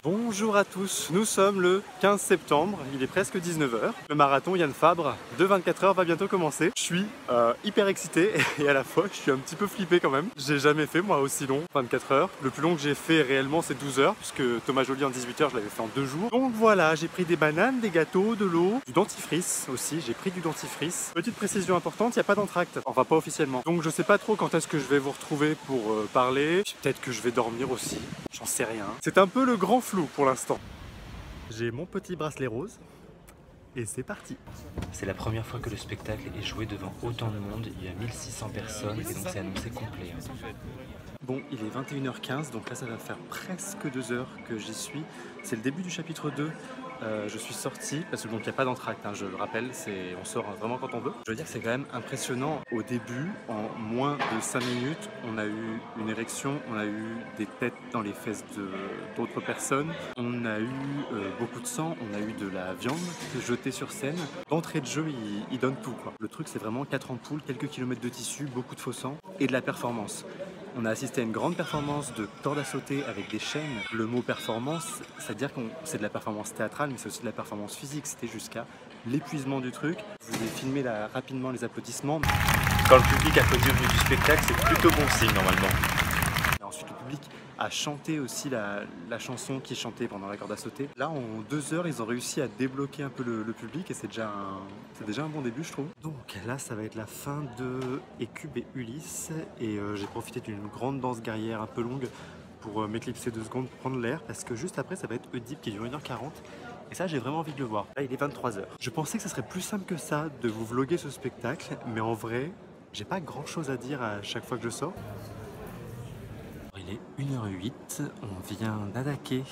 Bonjour à tous, nous sommes le 15 septembre, il est presque 19h. Le marathon Yann Fabre de 24 heures va bientôt commencer. Je suis hyper excité et à la fois je suis un petit peu flippé quand même. J'ai jamais fait moi aussi long, 24 heures. Le plus long que j'ai fait réellement c'est 12 heures puisque Thomas Joly en 18 heures je l'avais fait en 2 jours. Donc voilà, j'ai pris des bananes, des gâteaux, de l'eau, du dentifrice aussi, j'ai pris du dentifrice. Petite précision importante, il n'y a pas d'entracte, enfin pas officiellement. Donc je sais pas trop quand est-ce que je vais vous retrouver pour parler. Peut-être que je vais dormir aussi, j'en sais rien. C'est un peu le grand flou pour l'instant. J'ai mon petit bracelet rose et c'est parti. C'est la première fois que le spectacle est joué devant autant de monde, il y a 1600 personnes et donc c'est annoncé complet. Bon, il est 21h15, donc là ça va faire presque 2 heures que j'y suis. C'est le début du chapitre 2. Je suis sorti, parce que donc il n'y a pas d'entracte, hein, je le rappelle, on sort vraiment quand on veut. Je veux dire que c'est quand même impressionnant. Au début, en moins de 5 minutes, on a eu une érection, on a eu des têtes dans les fesses d'autres personnes, on a eu beaucoup de sang, on a eu de la viande jetée sur scène. D'entrée de jeu, il donne tout, quoi. Le truc, c'est vraiment 4 ampoules, quelques kilomètres de tissu, beaucoup de faux sang et de la performance. On a assisté à une grande performance de corde à sauter avec des chaînes. Le mot performance, c'est-à-dire que c'est de la performance théâtrale, mais c'est aussi de la performance physique. C'était jusqu'à l'épuisement du truc. Je vous ai filmé là, rapidement les applaudissements. Quand le public applaudit au milieu du spectacle, c'est plutôt bon signe normalement. Et ensuite, le public a chanté aussi la chanson qui est chantée pendant la corde à sauter. Là, en 2 heures, ils ont réussi à débloquer un peu le public et c'est déjà un bon début, je trouve. Donc là, ça va être la fin de Écube et Ulysse et j'ai profité d'une grande danse guerrière un peu longue pour m'éclipser 2 secondes, pour prendre l'air parce que juste après, ça va être Oedipe qui dure 1h40. Et ça, j'ai vraiment envie de le voir. Là, il est 23h. Je pensais que ça serait plus simple que ça de vous vlogger ce spectacle, mais en vrai, j'ai pas grand chose à dire à chaque fois que je sors. Il est 1h08, on vient d'attaquer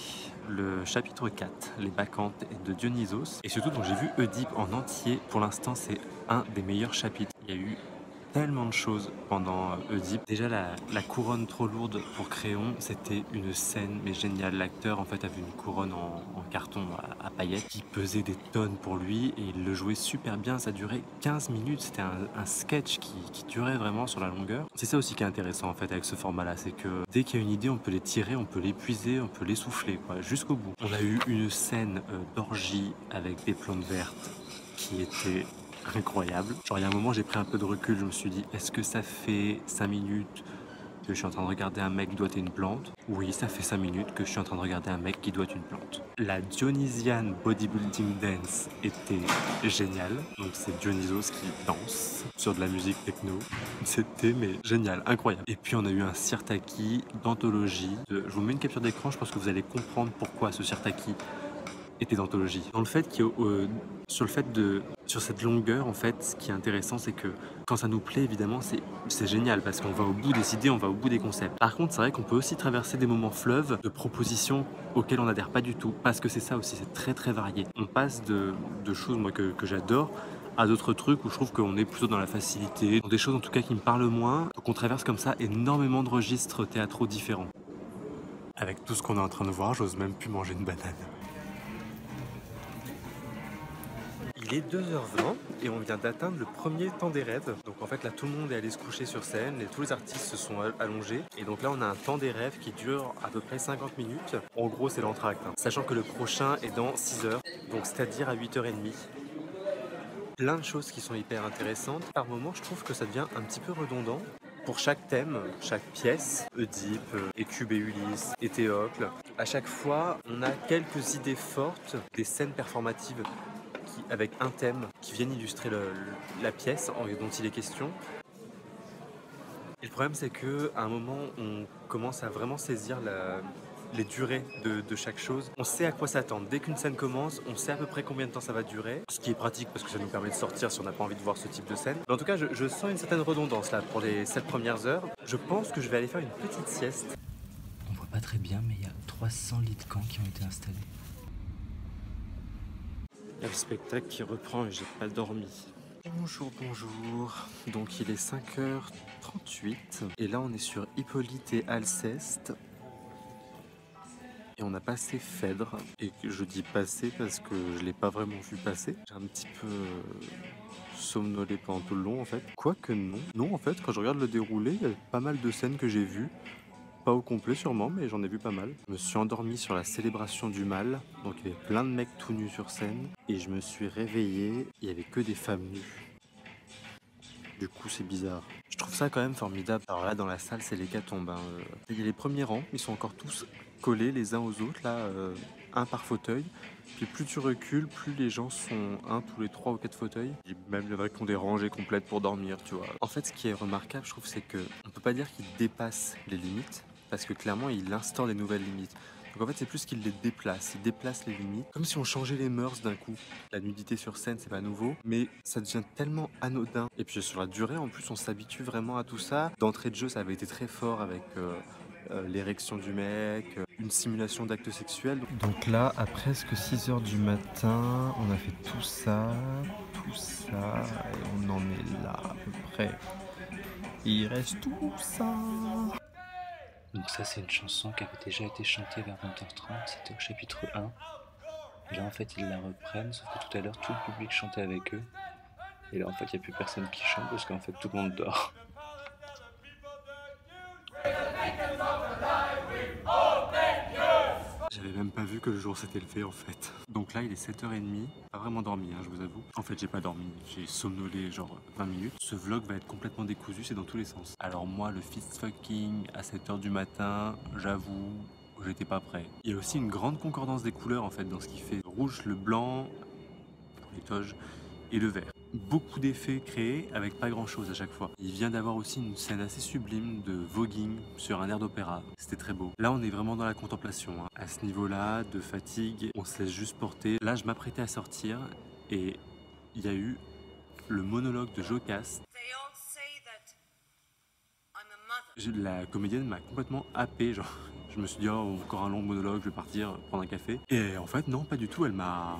le chapitre 4, les Bacchantes de Dionysos. Et surtout, donc j'ai vu Oedipe en entier. Pour l'instant, c'est un des meilleurs chapitres. Il y a eu tellement de choses pendant Oedipe. Déjà la couronne trop lourde pour Créon, c'était une scène mais géniale. L'acteur en fait avait une couronne en carton à paillettes qui pesait des tonnes pour lui et il le jouait super bien. Ça durait 15 minutes, c'était un sketch qui durait vraiment sur la longueur. C'est ça aussi qui est intéressant en fait avec ce format là, c'est que dès qu'il y a une idée on peut l'étirer, on peut l'épuiser, on peut l'essouffler jusqu'au bout. On a eu une scène d'orgie avec des plantes vertes qui était incroyable. Genre il y a un moment j'ai pris un peu de recul, je me suis dit est-ce que ça fait 5 minutes que je suis en train de regarder un mec doigter une plante? Oui, ça fait 5 minutes que je suis en train de regarder un mec qui doite une plante. La Dionysian Bodybuilding Dance était géniale. Donc c'est Dionysos qui danse sur de la musique techno. C'était mais génial, incroyable. Et puis on a eu un sirtaki d'anthologie. Je vous mets une capture d'écran, je pense que vous allez comprendre pourquoi ce sirtaki était d'anthologie. Dans le fait sur cette longueur, en fait, ce qui est intéressant, c'est que quand ça nous plaît, évidemment, c'est génial parce qu'on va au bout des idées, on va au bout des concepts. Par contre, c'est vrai qu'on peut aussi traverser des moments fleuves de propositions auxquelles on n'adhère pas du tout parce que c'est ça aussi, c'est très très varié. On passe de choses moi que j'adore à d'autres trucs où je trouve qu'on est plutôt dans la facilité, dans des choses en tout cas qui me parlent moins, qu'on traverse comme ça énormément de registres théâtraux différents. Avec tout ce qu'on est en train de voir, j'ose même plus manger une banane. Il est 2h20 et on vient d'atteindre le premier temps des rêves. Donc en fait là tout le monde est allé se coucher sur scène et tous les artistes se sont allongés. Et donc là on a un temps des rêves qui dure à peu près 50 minutes. En gros c'est l'entracte, hein. Sachant que le prochain est dans 6 heures, donc c'est-à-dire à 8h30. Plein de choses qui sont hyper intéressantes. Par moments je trouve que ça devient un petit peu redondant. Pour chaque thème, chaque pièce, Oedipe, Écube et Ulysse, Éthéocle, à chaque fois on a quelques idées fortes, des scènes performatives avec un thème qui viennent illustrer la pièce dont il est question. Et le problème c'est qu'à un moment on commence à vraiment saisir les durées de chaque chose. On sait à quoi s'attendre. Dès qu'une scène commence, on sait à peu près combien de temps ça va durer, ce qui est pratique parce que ça nous permet de sortir si on n'a pas envie de voir ce type de scène. Mais en tout cas, je sens une certaine redondance là pour les 7 premières heures. Je pense que je vais aller faire une petite sieste. On voit pas très bien mais il y a 300 lits de camp qui ont été installés. Il y a le spectacle qui reprend et j'ai pas dormi. Bonjour, bonjour. Donc il est 5h38 et là on est sur Hippolyte et Alceste. Et on a passé Phèdre. Et je dis passer parce que je l'ai pas vraiment vu passer. J'ai un petit peu somnolé pendant tout le long en fait. Quoique non. Non en fait, quand je regarde le déroulé, il y a pas mal de scènes que j'ai vues. Pas au complet sûrement, mais j'en ai vu pas mal. Je me suis endormi sur la célébration du mal, donc il y avait plein de mecs tout nus sur scène, et je me suis réveillé, il y avait que des femmes nues. Du coup, c'est bizarre. Je trouve ça quand même formidable. Alors là, dans la salle, c'est l'hécatombe, hein. Il y a les premiers rangs, ils sont encore tous collés les uns aux autres, là, un par fauteuil. Puis plus tu recules, plus les gens sont un tous les 3 ou 4 fauteuils. Et même il y en a qui ont des rangées complètes pour dormir, tu vois. En fait, ce qui est remarquable, je trouve, c'est que on peut pas dire qu'ils dépassent les limites, parce que clairement, il instaure des nouvelles limites. Donc en fait, c'est plus qu'il les déplace. Il déplace les limites, comme si on changeait les mœurs d'un coup. La nudité sur scène, c'est pas nouveau, mais ça devient tellement anodin. Et puis sur la durée, en plus, on s'habitue vraiment à tout ça. D'entrée de jeu, ça avait été très fort avec l'érection du mec, une simulation d'actes sexuels. Donc là, à presque 6 heures du matin, on a fait tout ça, et on en est là à peu près. Il reste tout ça. Donc ça c'est une chanson qui avait déjà été chantée vers 20h30, c'était au chapitre 1. Et là en fait ils la reprennent, sauf que tout à l'heure tout le public chantait avec eux. Et là en fait il n'y a plus personne qui chante parce qu'en fait tout le monde dort. J'avais même pas vu que le jour s'était levé en fait. Donc là il est 7h30, pas vraiment dormi hein, je vous avoue. En fait j'ai pas dormi, j'ai somnolé genre 20 minutes. Ce vlog va être complètement décousu, c'est dans tous les sens. Alors moi le fist fucking à 7h du matin, j'avoue, j'étais pas prêt. Il y a aussi une grande concordance des couleurs en fait dans ce qu'il fait. Le rouge, le blanc, pour les toges, et le vert. Beaucoup d'effets créés avec pas grand chose à chaque fois. Il vient d'avoir aussi une scène assez sublime de voguing sur un air d'opéra. C'était très beau. Là on est vraiment dans la contemplation. Hein. À ce niveau-là, de fatigue, on se laisse juste porter. Là je m'apprêtais à sortir et il y a eu le monologue de Jocaste. La comédienne m'a complètement happé, genre je me suis dit oh, encore un long monologue, je vais partir prendre un café. Et en fait non, pas du tout, elle m'a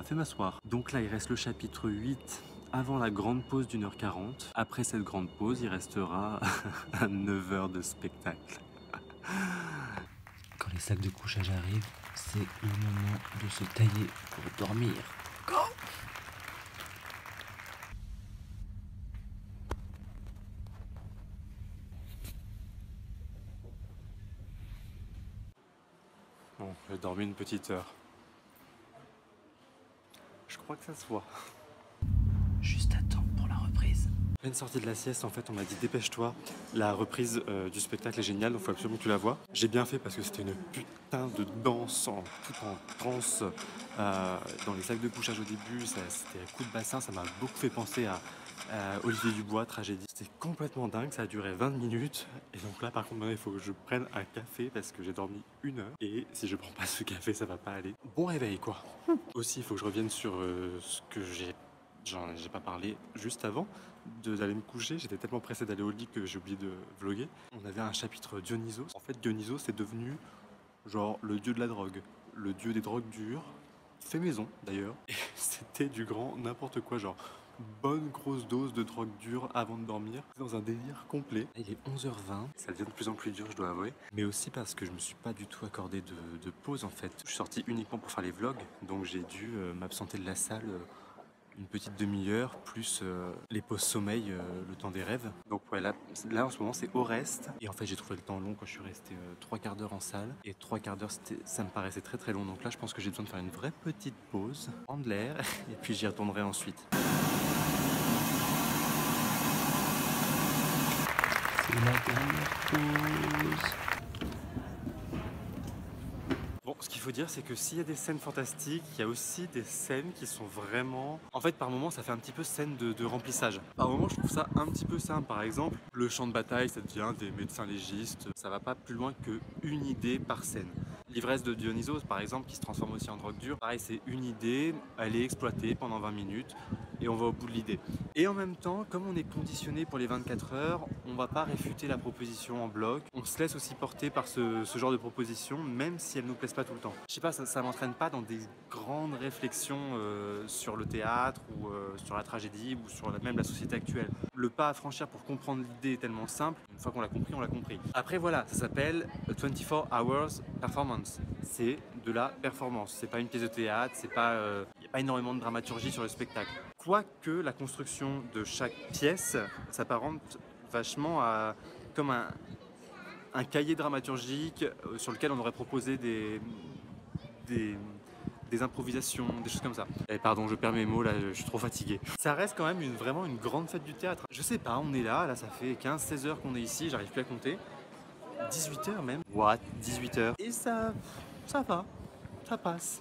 fait m'asseoir. Donc là il reste le chapitre 8 avant la grande pause d'1h40. Après cette grande pause, il restera 9 heures de spectacle. Quand les sacs de couchage arrivent, c'est le moment de se tailler pour dormir. Go! Bon, j'ai dormi une petite heure. Je crois que ça se voit. Juste à temps pour la reprise. Pleine sortie de la sieste, en fait, on m'a dit dépêche-toi. La reprise du spectacle est géniale, donc il faut absolument que tu la vois. J'ai bien fait parce que c'était une putain de danse tout en transe dans les sacs de couchage au début. C'était un coup de bassin, ça m'a beaucoup fait penser à Olivier Dubois, Tragédie. C'était complètement dingue, ça a duré 20 minutes. Et donc là, par contre, maintenant, il faut que je prenne un café parce que j'ai dormi 1 heure. Et si je prends pas ce café, ça va pas aller. Bon réveil, quoi. Aussi, il faut que je revienne sur ce que j'ai pas parlé juste avant d'aller me coucher. J'étais tellement pressé d'aller au lit que j'ai oublié de vlogger. On avait un chapitre Dionysos. En fait, Dionysos c'est devenu genre le dieu de la drogue, le dieu des drogues dures, fait maison d'ailleurs. Et c'était du grand n'importe quoi, genre bonne grosse dose de drogue dure avant de dormir, dans un délire complet. Il est 11h20, ça devient de plus en plus dur, je dois avouer, mais aussi parce que je me suis pas du tout accordé de pause en fait. Je suis sorti uniquement pour faire les vlogs, donc j'ai dû m'absenter de la salle une petite demi-heure, plus les pauses sommeil, le temps des rêves. Donc ouais, là en ce moment c'est au reste. Et en fait j'ai trouvé le temps long quand je suis resté 3 quarts d'heure en salle. Et 3 quarts d'heure ça me paraissait très très long. Donc là je pense que j'ai besoin de faire une vraie petite pause, prendre l'air, et puis j'y retournerai ensuite. C'est la dernière pause. Bon, ce qu'il faut dire, c'est que s'il y a des scènes fantastiques, il y a aussi des scènes qui sont vraiment... En fait, par moments, ça fait un petit peu scène de remplissage. Par moments, je trouve ça un petit peu simple. Par exemple, le champ de bataille, ça devient des médecins légistes. Ça va pas plus loin qu'une idée par scène. L'ivresse de Dionysos, par exemple, qui se transforme aussi en drogue dure. Pareil, c'est une idée, elle est exploitée pendant 20 minutes et on va au bout de l'idée. Et en même temps, comme on est conditionné pour les 24 heures, on va pas réfuter la proposition en bloc. On se laisse aussi porter par ce genre de proposition, même si elle nous plaise pas tout le temps. Je sais pas, ça m'entraîne pas dans des grandes réflexions sur le théâtre ou sur la tragédie ou sur même la société actuelle. Le pas à franchir pour comprendre l'idée est tellement simple. Une fois qu'on l'a compris, on l'a compris. Après voilà, ça s'appelle 24 Hours Performance. C'est de la performance. C'est pas une pièce de théâtre, c'est pas, y a pas énormément de dramaturgie sur le spectacle. Quoique la construction de chaque pièce s'apparente vachement à comme un cahier dramaturgique sur lequel on aurait proposé des improvisations, des choses comme ça. Et pardon, je perds mes mots, là, je suis trop fatigué. Ça reste quand même vraiment une grande fête du théâtre. Je sais pas, on est là ça fait 15-16 heures qu'on est ici, j'arrive plus à compter. 18 heures même. What? 18 heures. Et ça va, ça passe.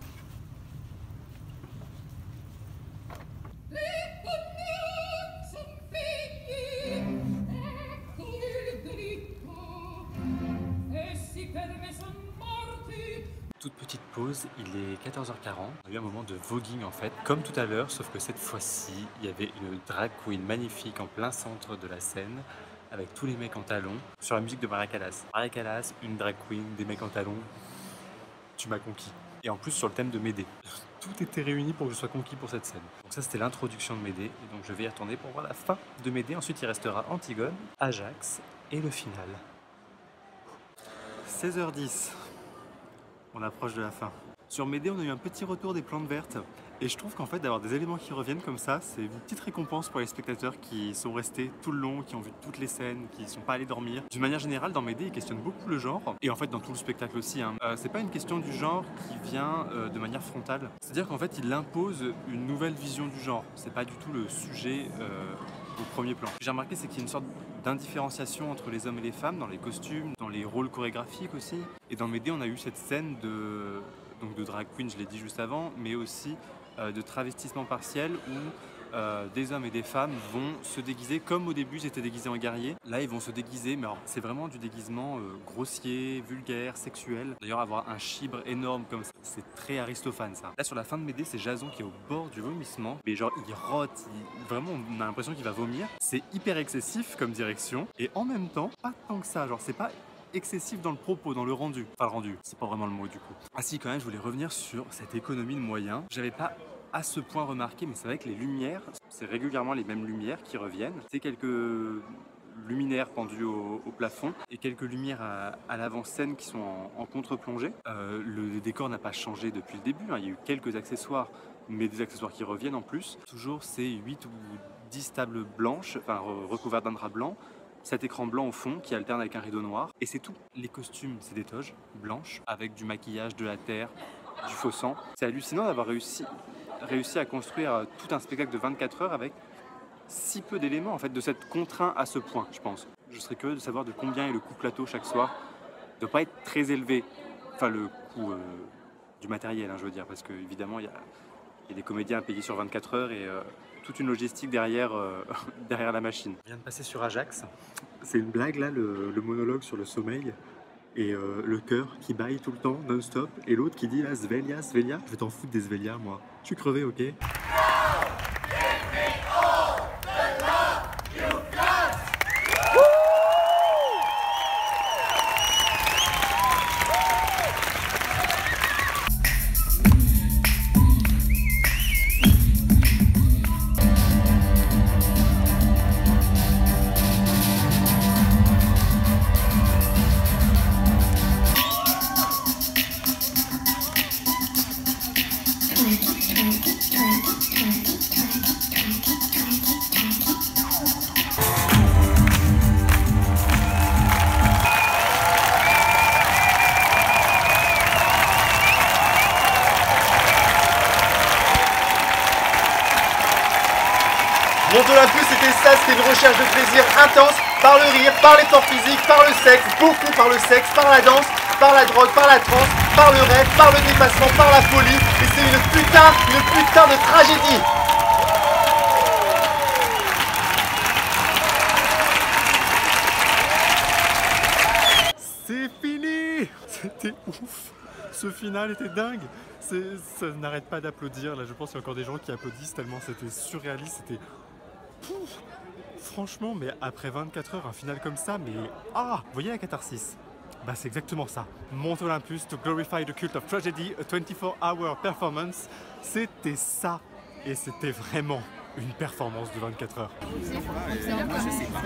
Toute petite pause, il est 14h40. On a eu un moment de voguing en fait, comme tout à l'heure, sauf que cette fois-ci, il y avait une drag queen magnifique en plein centre de la scène, avec tous les mecs en talons, sur la musique de Maria Callas. Maria Callas, une drag queen, des mecs en talons, tu m'as conquis. Et en plus sur le thème de Médée. Tout était réuni pour que je sois conquis pour cette scène. Donc ça c'était l'introduction de Médée, et donc je vais y retourner pour voir la fin de Médée. Ensuite il restera Antigone, Ajax et le final. 16h10. On approche de la fin. Sur Médée, on a eu un petit retour des plantes vertes. Et je trouve qu'en fait, d'avoir des éléments qui reviennent comme ça, c'est une petite récompense pour les spectateurs qui sont restés tout le long, qui ont vu toutes les scènes, qui ne sont pas allés dormir. D'une manière générale, dans Médée, ils questionnent beaucoup le genre. Et en fait, dans tout le spectacle aussi. C'est pas une question du genre qui vient de manière frontale. C'est-à-dire qu'en fait, il impose une nouvelle vision du genre. C'est pas du tout le sujet au premier plan. Ce que j'ai remarqué, c'est qu'il y a une sorte d'indifférenciation entre les hommes et les femmes, dans les costumes, dans les rôles chorégraphiques aussi. Et dans Médée, on a eu cette scène de drag queen, je l'ai dit juste avant, mais aussi de travestissement partiel où des hommes et des femmes vont se déguiser comme au début ils étaient déguisés en guerriers. Là ils vont se déguiser, mais alors c'est vraiment du déguisement grossier, vulgaire, sexuel. D'ailleurs avoir un chibre énorme comme ça, c'est très Aristophane ça. Là sur la fin de Médée, c'est Jason qui est au bord du vomissement, mais genre il rote, vraiment on a l'impression qu'il va vomir. C'est hyper excessif comme direction et en même temps pas tant que ça, genre c'est pas excessif dans le propos, dans le rendu. Enfin le rendu, c'est pas vraiment le mot du coup. Ah si quand même, je voulais revenir sur cette économie de moyens. J'avais pas à ce point remarqué, mais c'est vrai que les lumières, c'est régulièrement les mêmes lumières qui reviennent. C'est quelques luminaires pendus au plafond et quelques lumières à l'avant-scène qui sont en contre-plongée. Le décor n'a pas changé depuis le début, hein. Il y a eu quelques accessoires, mais des accessoires qui reviennent en plus. Toujours c'est 8 ou 10 tables blanches, enfin recouvertes d'un drap blanc. Cet écran blanc au fond qui alterne avec un rideau noir. Et c'est tout. Les costumes, c'est des toges blanches avec du maquillage, de la terre, du faux sang. C'est hallucinant d'avoir réussi à construire tout un spectacle de 24 heures avec si peu d'éléments, en fait, de s'être contraint à ce point, je pense. Je serais curieux de savoir de combien est le coût plateau chaque soir. Il ne doit pas être très élevé. Enfin, le coût du matériel, hein, je veux dire, parce qu'évidemment, il y a des comédiens à payer sur 24 heures et toute une logistique derrière la machine. On vient de passer sur Ajax. C'est une blague là, le monologue sur le sommeil et le cœur qui baille tout le temps, non-stop, et l'autre qui dit là, Svellia, Svellia. Je vais t'en foutre des Svellia, moi. Je suis crevé, ok? Mont Olympus, c'était ça, c'était une recherche de plaisir intense, par le rire, par l'effort physique, par le sexe, beaucoup par le sexe, par la danse, par la drogue, par la transe, par le rêve, par le dépassement, par la folie, et c'est une putain de tragédie. C'est fini! C'était ouf! Ce final était dingue! Ça n'arrête pas d'applaudir, là je pense qu'il y a encore des gens qui applaudissent tellement c'était surréaliste, c'était... Franchement, mais après 24 heures, un final comme ça, mais... Ah! Vous voyez la catharsis? Bah c'est exactement ça. Mont Olympus to glorify the cult of tragedy, a 24-hour performance. C'était ça. Et c'était vraiment une performance de 24 heures. Moi je sais pas.